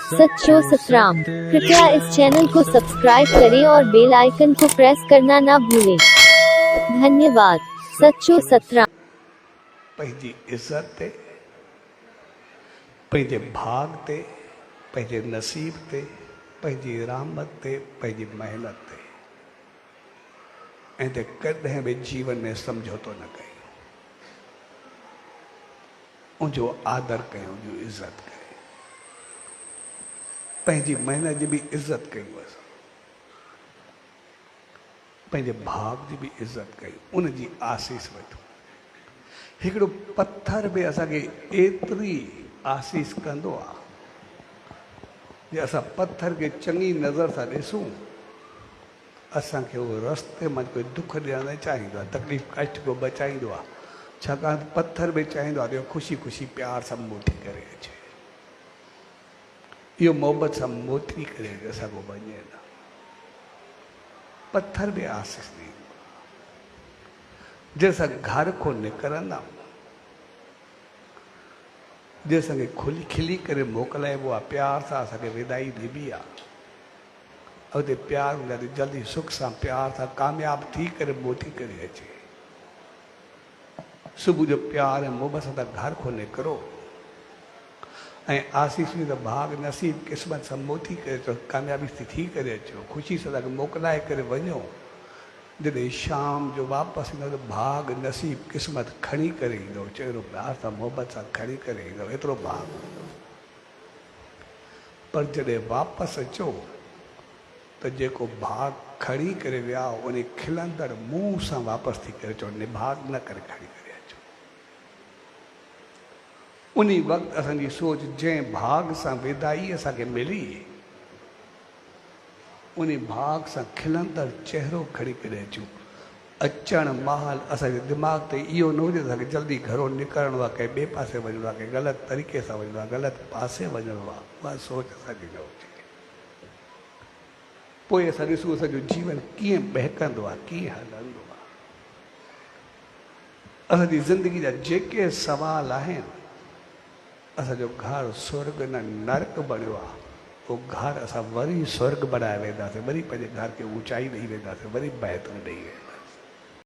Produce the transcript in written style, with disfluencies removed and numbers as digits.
सच्चो सतराम। कृपया इस चैनल को सब्सक्राइब करें और बेल आइकन को प्रेस करना ना भूलें। धन्यवाद। सच्चो सतराम। पंहिंजी इज्जत ते, पंहिंजे भाग ते, पंहिंजे नसीब ते, पंहिंजी रहमत ते, पंहिंजी महिनत ते, ऐं कॾहिं बि जीवन में समझौतो न कयूं। उनजो आदर कयूं, उनजी इज़त कयूं, पंहिंजी महिनत जी बि इज़त कयूं, असां पंहिंजे भाग जी बि इज़त कयूं, उनजी आसीस वठूं। हिकिड़ो पत्थर बि असांखे एतिरी आसीस कंदो आहे, जे असां पत्थर खे चङी नज़र सां ॾिसूं, असांखे उहो रस्ते मां कोई दुख ॾियणु न चाहींदो आहे, तकलीफ़ कष्ट को बचाईंदो आहे। छाकाणि पत्थर बि चाहींदो आहे त ख़ुशी ख़ुशी प्यार सां मोटी करे अचे, इहो मोहबत सां मोटी करे असांखे वञे न। पत्थर बि आसीस ॾींदो आहे। जंहिं असां घर खां निकिरंदा, जे असांखे खिली करे मोकिलाइबो आहे, प्यार सां असांखे विदाई ॾिबी आहे, अॻिते प्यार हूंदा जल्दी सुख सां प्यार सां कामयाब थी करे मोटी करे अचे। सुबुह जो प्यार ऐं मोहबत सां तव्हां घर खां निकिरो ऐं आसीस त भाग नसीब क़िस्मत सां मोटी करे अचो, कामयाबी थी करे अचो, ख़ुशी सां तव्हांखे मोकिलाए करे वञो। जॾहिं शाम जो वापसि ईंदो त भाग नसीब क़िस्मत खणी करे ईंदो, चहिरो प्यार सां मोहबत सां खणी करे ईंदो, एतिरो भाग हूंदो। पर जॾहिं वापसि अचो त जेको भाग खणी करे विया, उन खिलंदड़ मुंहं सां वापसि थी करे अचो, निभाग न करे खणी करे अचो। उन वक़्तु असांजी सोच जंहिं भाग सां विदाई असांखे मिली, उन भाग सां खिलंदड़ चहिरो खणी करे अचूं। अचण महिल असांजे दिमाग़ ते इहो न हुजे त असांखे जल्दी घरो निकिरणो आहे, कंहिं ॿिए पासे वञिणो आहे, कंहिं ग़लति तरीक़े सां वञिणो आहे, ग़लति पासे वञिणो आहे, उहा सोच असांजी न हुजे। पोइ असां ॾिसूं असांजो जीवन कीअं बहकंदो आहे, कीअं हलंदो आहे। असांजी ज़िंदगी जा जेके सवाल आहिनि, असांजो घरु स्वर्ग न नर्क बणियो आहे, उहो घरु असां वरी स्वर्ग बणाए वेंदासीं, वरी पंहिंजे घर खे ऊचाई ॾेई वेंदासीं, वरी बहितूं ॾेई वेंदासीं।